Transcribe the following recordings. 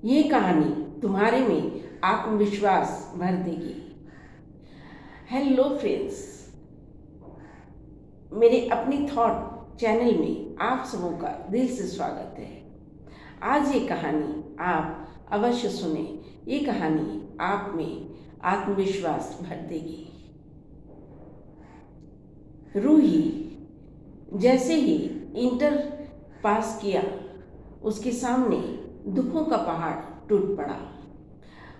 ये कहानी तुम्हारे में आत्मविश्वास भर देगी। हेलो फ्रेंड्स, मेरे अपनी थॉट चैनल में आप सबों का दिल से स्वागत है। आज ये कहानी आप अवश्य सुने। ये कहानी आप में आत्मविश्वास भर देगी। रूही जैसे ही इंटर पास किया, उसके सामने दुखों का पहाड़ टूट पड़ा।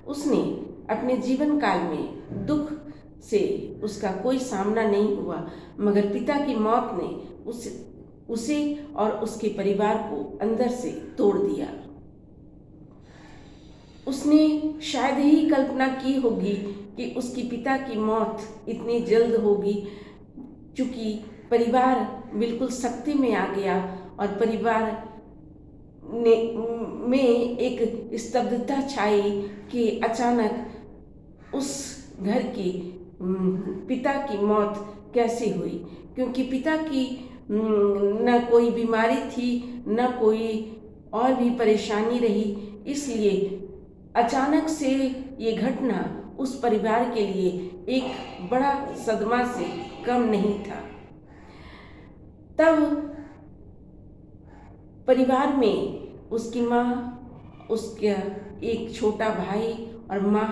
उसने अपने जीवन काल में दुख से उसका कोई सामना नहीं हुआ, मगर पिता की मौत ने उसे और उसके परिवार को अंदर से तोड़ दिया। उसने शायद ही कल्पना की होगी कि उसके पिता की मौत इतनी जल्द होगी, चूँकि परिवार बिल्कुल सख्ती में आ गया और परिवार में एक स्तब्धता छाई कि अचानक उस घर की पिता की मौत कैसे हुई। क्योंकि पिता की न कोई बीमारी थी, न कोई और भी परेशानी रही, इसलिए अचानक से ये घटना उस परिवार के लिए एक बड़ा सदमा से कम नहीं था। तब परिवार में उसकी माँ, उसका एक छोटा भाई और माँ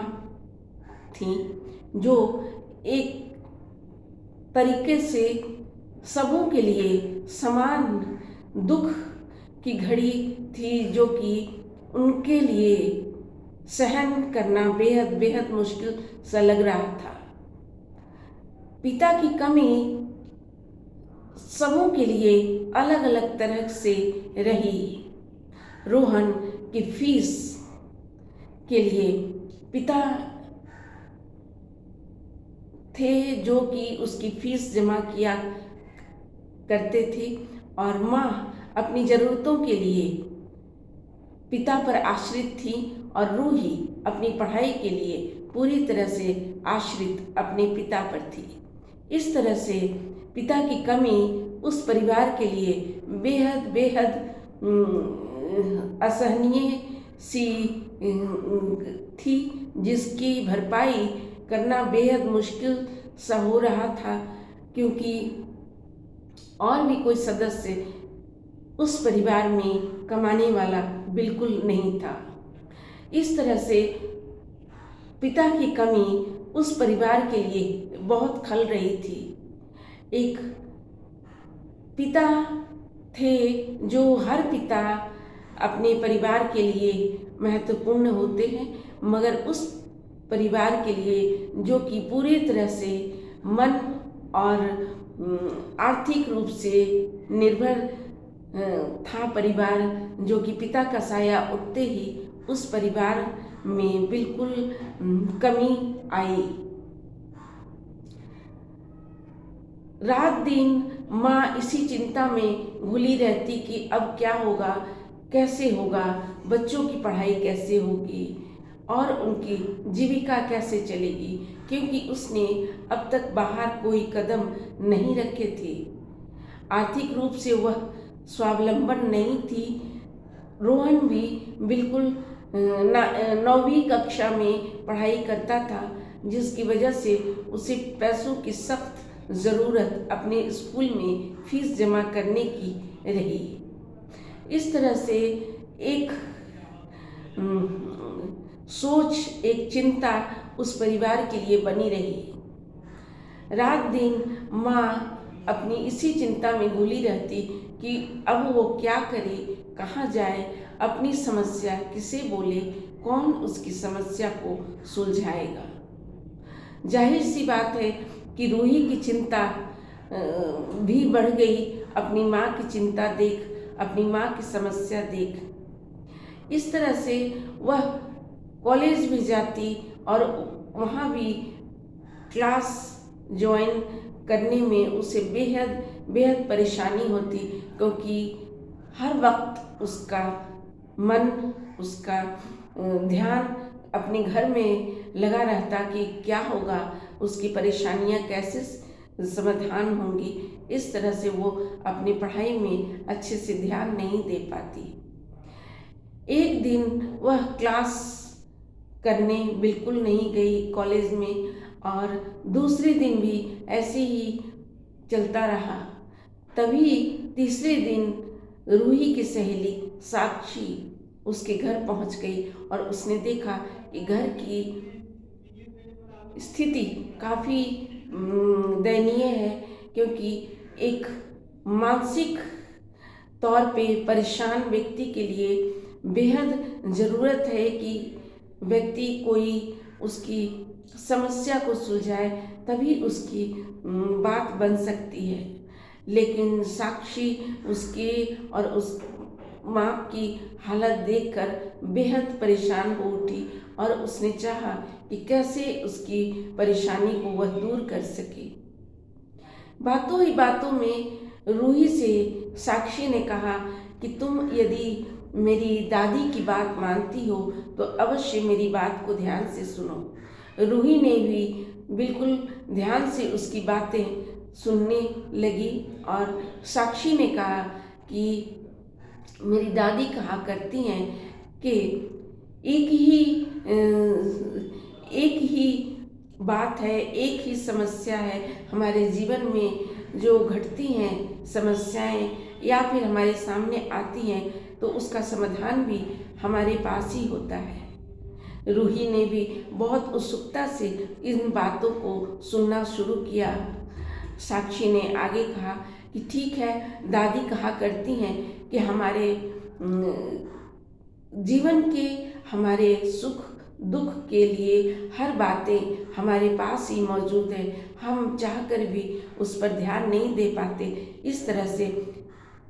थी, जो एक तरीके से सबों के लिए समान दुख की घड़ी थी, जो कि उनके लिए सहन करना बेहद बेहद मुश्किल सा लग रहा था। पिता की कमी सबों के लिए अलग अलग तरह से रही। रोहन की फीस के लिए पिता थे जो कि उसकी फीस जमा किया करते थे, और माँ अपनी ज़रूरतों के लिए पिता पर आश्रित थी, और रूही अपनी पढ़ाई के लिए पूरी तरह से आश्रित अपने पिता पर थी। इस तरह से पिता की कमी उस परिवार के लिए बेहद बेहद असहनीय सी थी, जिसकी भरपाई करना बेहद मुश्किल सा हो रहा था, क्योंकि और भी कोई सदस्य उस परिवार में कमाने वाला बिल्कुल नहीं था। इस तरह से पिता की कमी उस परिवार के लिए बहुत खल रही थी। एक पिता थे जो हर पिता अपने परिवार के लिए महत्वपूर्ण होते हैं, मगर उस परिवार के लिए जो कि पूरी तरह से मन और आर्थिक रूप से निर्भर था परिवार, जो कि पिता का साया उठते ही उस परिवार में बिल्कुल कमी आई। रात दिन माँ इसी चिंता में घुली रहती कि अब क्या होगा, कैसे होगा, बच्चों की पढ़ाई कैसे होगी और उनकी जीविका कैसे चलेगी, क्योंकि उसने अब तक बाहर कोई कदम नहीं रखे थे। आर्थिक रूप से वह स्वावलंबन नहीं थी। रोहन भी बिल्कुल 9वीं कक्षा में पढ़ाई करता था, जिसकी वजह से उसे पैसों की सख्त ज़रूरत अपने स्कूल में फीस जमा करने की रही। इस तरह से एक सोच, एक चिंता उस परिवार के लिए बनी रही। रात दिन माँ अपनी इसी चिंता में घुली रहती कि अब वो क्या करे, कहाँ जाए, अपनी समस्या किसे बोले, कौन उसकी समस्या को सुलझाएगा। जाहिर सी बात है कि रूही की चिंता भी बढ़ गई, अपनी माँ की चिंता देख, अपनी माँ की समस्या देख। इस तरह से वह कॉलेज भी जाती और वहाँ भी क्लास ज्वाइन करने में उसे बेहद बेहद परेशानी होती, क्योंकि हर वक्त उसका मन, उसका ध्यान अपने घर में लगा रहता कि क्या होगा, उसकी परेशानियां कैसे समाधान होंगी। इस तरह से वो अपनी पढ़ाई में अच्छे से ध्यान नहीं दे पाती। एक दिन वह क्लास करने बिल्कुल नहीं गई कॉलेज में, और दूसरे दिन भी ऐसे ही चलता रहा। तभी तीसरे दिन रूही की सहेली साक्षी उसके घर पहुंच गई और उसने देखा कि घर की स्थिति काफ़ी दयनीय है, क्योंकि एक मानसिक तौर पे परेशान व्यक्ति के लिए बेहद ज़रूरत है कि व्यक्ति कोई उसकी समस्या को सुलझाए, तभी उसकी बात बन सकती है। लेकिन साक्षी उसके और उस माँ की हालत देखकर बेहद परेशान हो उठी और उसने चाहा कि कैसे उसकी परेशानी को वह दूर कर सके। बातों ही बातों में रूही से साक्षी ने कहा कि तुम यदि मेरी दादी की बात मानती हो तो अवश्य मेरी बात को ध्यान से सुनो। रूही ने भी बिल्कुल ध्यान से उसकी बातें सुनने लगी और साक्षी ने कहा कि मेरी दादी कहा करती हैं कि एक ही बात है, एक ही समस्या है हमारे जीवन में। जो घटती हैं समस्याएं या फिर हमारे सामने आती हैं तो उसका समाधान भी हमारे पास ही होता है। रूही ने भी बहुत उत्सुकता से इन बातों को सुनना शुरू किया। साक्षी ने आगे कहा कि ठीक है, दादी कहा करती हैं कि हमारे जीवन के हमारे सुख दुख के लिए हर बातें हमारे पास ही मौजूद है, हम चाहकर भी उस पर ध्यान नहीं दे पाते। इस तरह से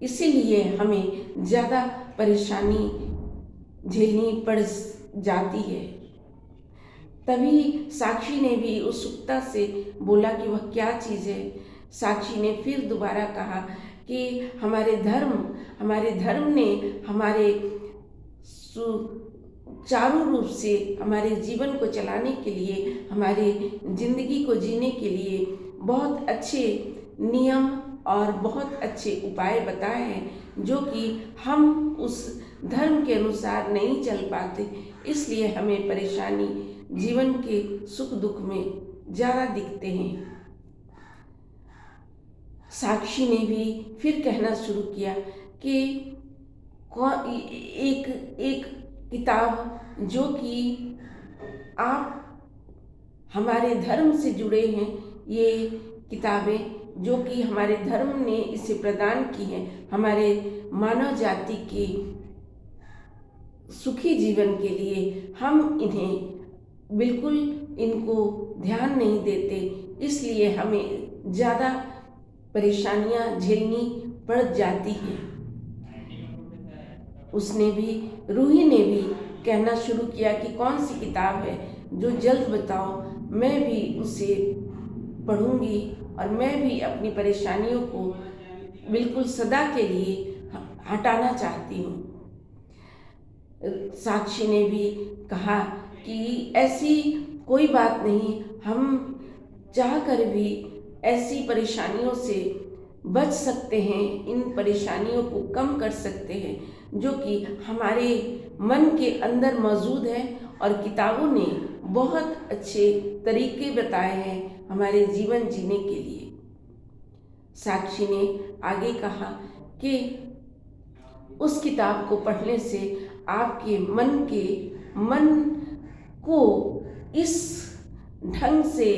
इसीलिए हमें ज़्यादा परेशानी झेलनी पड़ जाती है। तभी साक्षी ने भी उत्सुकता से बोला कि वह क्या चीज़ है। साक्षी ने फिर दोबारा कहा कि हमारे धर्म ने हमारे चारों रूप से हमारे जीवन को चलाने के लिए, हमारे जिंदगी को जीने के लिए बहुत अच्छे नियम और बहुत अच्छे उपाय बताए हैं, जो कि हम उस धर्म के अनुसार नहीं चल पाते, इसलिए हमें परेशानी जीवन के सुख दुख में ज़्यादा दिखते हैं। साक्षी ने भी फिर कहना शुरू किया कि एक किताब जो कि आप हमारे धर्म से जुड़े हैं, ये किताबें जो कि हमारे धर्म ने इसे प्रदान की हैं हमारे मानव जाति के सुखी जीवन के लिए, हम इन्हें बिल्कुल इनको ध्यान नहीं देते, इसलिए हमें ज़्यादा परेशानियां झेलनी पड़ जाती हैं। रूही ने भी कहना शुरू किया कि कौन सी किताब है जो जल्द बताओ, मैं भी उसे पढ़ूंगी और मैं भी अपनी परेशानियों को बिल्कुल सदा के लिए हटाना चाहती हूँ। साक्षी ने भी कहा कि ऐसी कोई बात नहीं, हम चाहकर भी ऐसी परेशानियों से बच सकते हैं, इन परेशानियों को कम कर सकते हैं जो कि हमारे मन के अंदर मौजूद है, और किताबों ने बहुत अच्छे तरीके बताए हैं हमारे जीवन जीने के लिए। साक्षी ने आगे कहा कि उस किताब को पढ़ने से आपके मन को इस ढंग से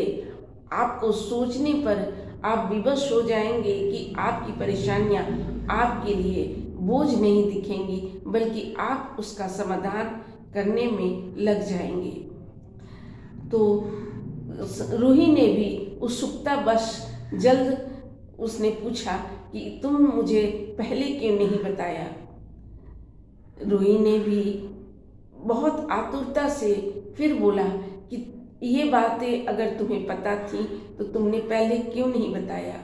आपको सोचने पर आप विवश हो जाएंगे कि आपकी परेशानियां आपके लिए बोझ नहीं दिखेंगी, बल्कि आप उसका समाधान करने में लग जाएंगे। तो रूही ने भी उत्सुकतावश जल्द उसने पूछा कि तुम मुझे पहले क्यों नहीं बताया। रूही ने भी बहुत आतुरता से फिर बोला कि ये बातें अगर तुम्हें पता थी तो तुमने पहले क्यों नहीं बताया।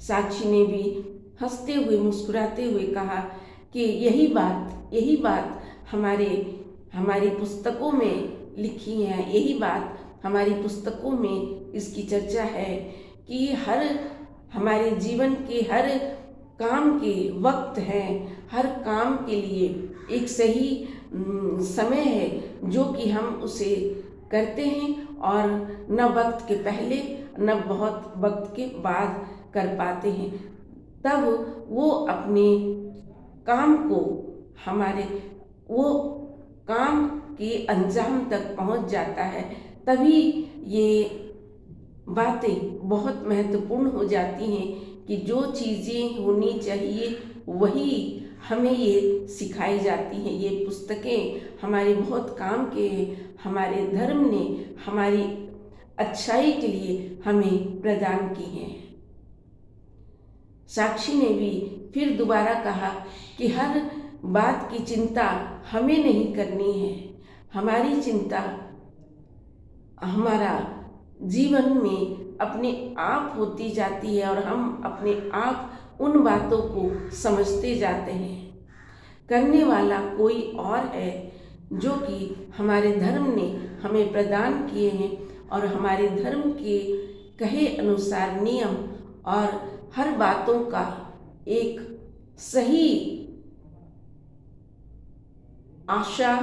साक्षी ने भी हंसते हुए मुस्कुराते हुए कहा कि यही बात हमारी पुस्तकों में लिखी है, यही बात हमारी पुस्तकों में इसकी चर्चा है कि हमारे जीवन के हर काम के वक्त हैं, हर काम के लिए एक सही समय है जो कि हम उसे करते हैं, और न वक्त के पहले न बहुत वक्त के बाद कर पाते हैं। तब वो अपने काम को हमारे वो काम के अंजाम तक पहुंच जाता है। तभी ये बातें बहुत महत्वपूर्ण हो जाती हैं कि जो चीज़ें होनी चाहिए वही हमें ये सिखाई जाती हैं। ये पुस्तकें हमारे बहुत काम के हैं। हमारे धर्म ने हमारी अच्छाई के लिए हमें प्रदान की हैं। साक्षी ने भी फिर दोबारा कहा कि हर बात की चिंता हमें नहीं करनी है। हमारी चिंता हमारा जीवन में अपने आप होती जाती है, और हम अपने आप उन बातों को समझते जाते हैं। करने वाला कोई और है, जो कि हमारे धर्म ने हमें प्रदान किए हैं, और हमारे धर्म के कहे अनुसार नियम और हर बातों का एक सही आशा,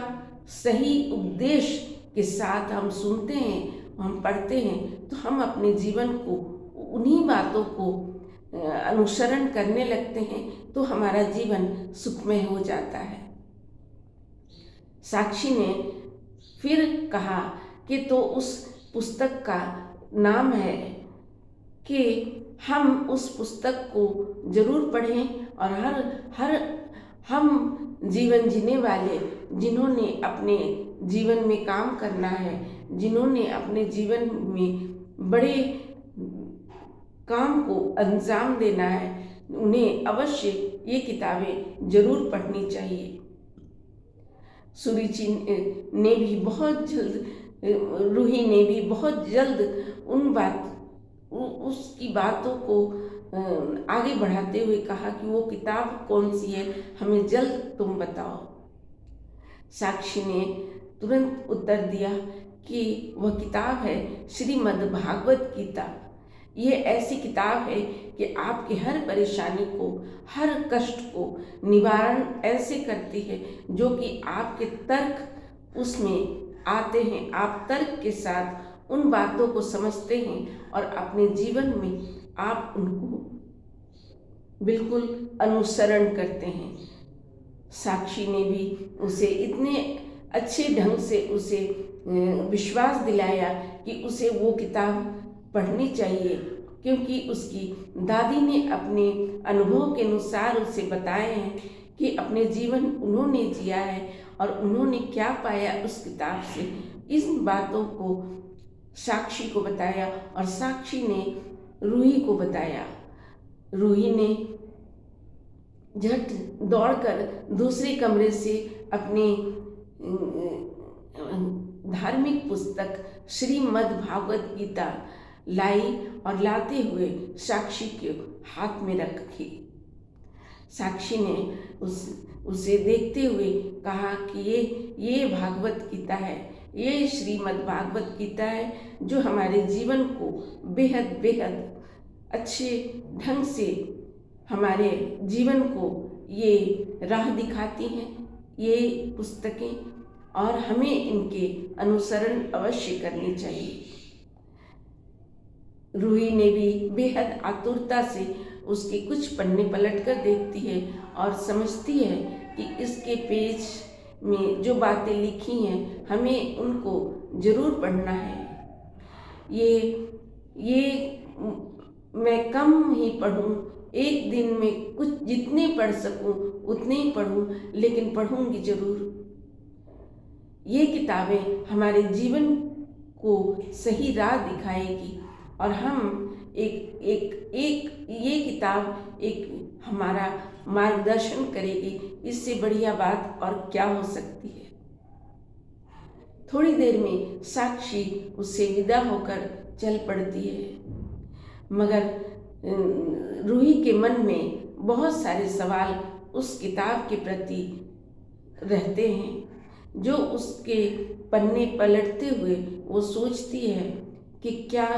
सही उपदेश के साथ हम सुनते हैं, हम पढ़ते हैं, तो हम अपने जीवन को उन्हीं बातों को अनुसरण करने लगते हैं, तो हमारा जीवन सुखमय हो जाता है। साक्षी ने फिर कहा कि तो उस पुस्तक का नाम है कि हम उस पुस्तक को जरूर पढ़ें, और हर हम जीवन जीने वाले, जिन्होंने अपने जीवन में काम करना है, जिन्होंने अपने जीवन में बड़े काम को अंजाम देना है, उन्हें अवश्य ये किताबें जरूर पढ़नी चाहिए। सुरुचि ने भी बहुत जल्द, रूही ने भी बहुत जल्द उसकी बातों को आगे बढ़ाते हुए कहा कि वो किताब कौन सी है, हमें जल्द तुम बताओ। साक्षी ने तुरंत उत्तर दिया कि वह किताब है श्रीमद् भागवत गीता। ये ऐसी किताब है कि आपकी हर परेशानी को, हर कष्ट को निवारण ऐसे करती है, जो कि आपके तर्क उसमें आते हैं। आप तर्क के साथ उन बातों को समझते हैं और अपने जीवन में आप उनको बिल्कुल अनुसरण करते हैं। साक्षी ने भी उसे इतने अच्छे ढंग से उसे विश्वास दिलाया कि उसे वो किताब पढ़नी चाहिए, क्योंकि उसकी दादी ने अपने अनुभव के अनुसार उसे बताए हैं कि अपने जीवन उन्होंने जिया है और उन्होंने क्या पाया उस किताब से। इन बातों को साक्षी को बताया और साक्षी ने रूही को बताया। रूही ने झट दौड़कर दूसरे कमरे से अपनी धार्मिक पुस्तक श्रीमद् भागवत गीता लाई और लाते हुए साक्षी के हाथ में रखी। साक्षी ने उसे देखते हुए कहा कि ये भागवत गीता है, ये श्रीमद् भागवत गीता है, जो हमारे जीवन को बेहद बेहद अच्छे ढंग से हमारे जीवन को ये राह दिखाती हैं ये पुस्तकें, और हमें इनके अनुसरण अवश्य करनी चाहिए। रूही ने भी बेहद आतुरता से उसके कुछ पन्ने पलट कर देखती है और समझती है कि इसके पेज में जो बातें लिखी हैं हमें उनको ज़रूर पढ़ना है। ये मैं कम ही पढ़ूं, एक दिन में कुछ जितने पढ़ सकूं उतने ही पढ़ूं, लेकिन पढ़ूंगी ज़रूर। ये किताबें हमारे जीवन को सही राह दिखाएगी, और हम ये किताब एक हमारा मार्गदर्शन करेगी। इससे बढ़िया बात और क्या हो सकती है। थोड़ी देर में साक्षी उससे विदा होकर चल पड़ती है, मगर रूही के मन में बहुत सारे सवाल उस किताब के प्रति रहते हैं, जो उसके पन्ने पलटते हुए वो सोचती है कि क्या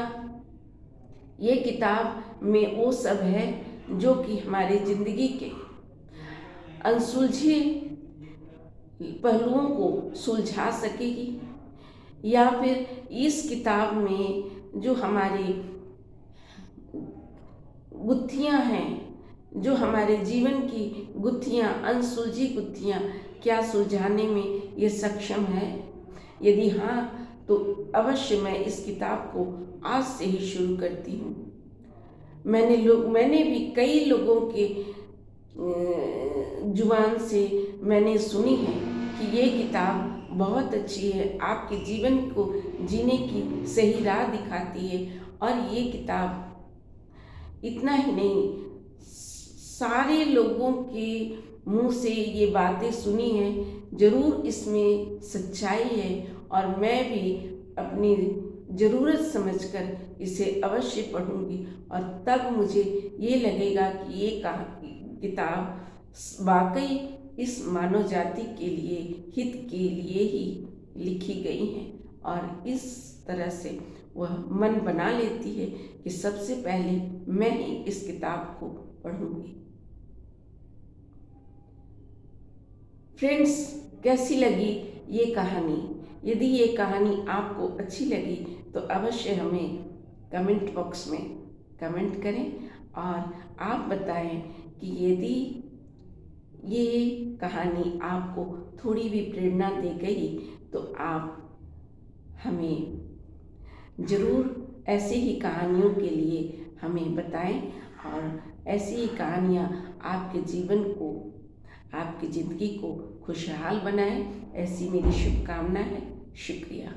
ये किताब में वो सब है जो कि हमारी ज़िंदगी के अनसुलझे पहलुओं को सुलझा सकेगी, या फिर इस किताब में जो हमारी गुत्थियां हैं, जो हमारे जीवन की गुत्थियां, अनसुलझी गुत्थियां, क्या सुलझाने में ये सक्षम है? यदि हाँ, तो अवश्य मैं इस किताब को आज से ही शुरू करती हूँ। मैंने भी कई लोगों के जुबान से मैंने सुनी है कि ये किताब बहुत अच्छी है, आपके जीवन को जीने की सही राह दिखाती है। और ये किताब इतना ही नहीं, सारे लोगों के मुंह से ये बातें सुनी हैं, ज़रूर इसमें सच्चाई है। और मैं भी अपनी ज़रूरत समझकर इसे अवश्य पढ़ूंगी, और तब मुझे ये लगेगा कि ये किताब वाकई इस मानव जाति के लिए, हित के लिए ही लिखी गई है। और इस तरह से वह मन बना लेती है कि सबसे पहले मैं ही इस किताब को पढ़ूंगी। फ्रेंड्स, कैसी लगी ये कहानी? यदि ये कहानी आपको अच्छी लगी तो अवश्य हमें कमेंट बॉक्स में कमेंट करें, और आप बताएं कि यदि ये कहानी आपको थोड़ी भी प्रेरणा दे गई तो आप हमें ज़रूर ऐसे ही कहानियों के लिए हमें बताएं, और ऐसी ही कहानियाँ आपके जीवन को, आपकी ज़िंदगी को खुशहाल बनाएं। ऐसी मेरी शुभकामना है। शुक्रिया।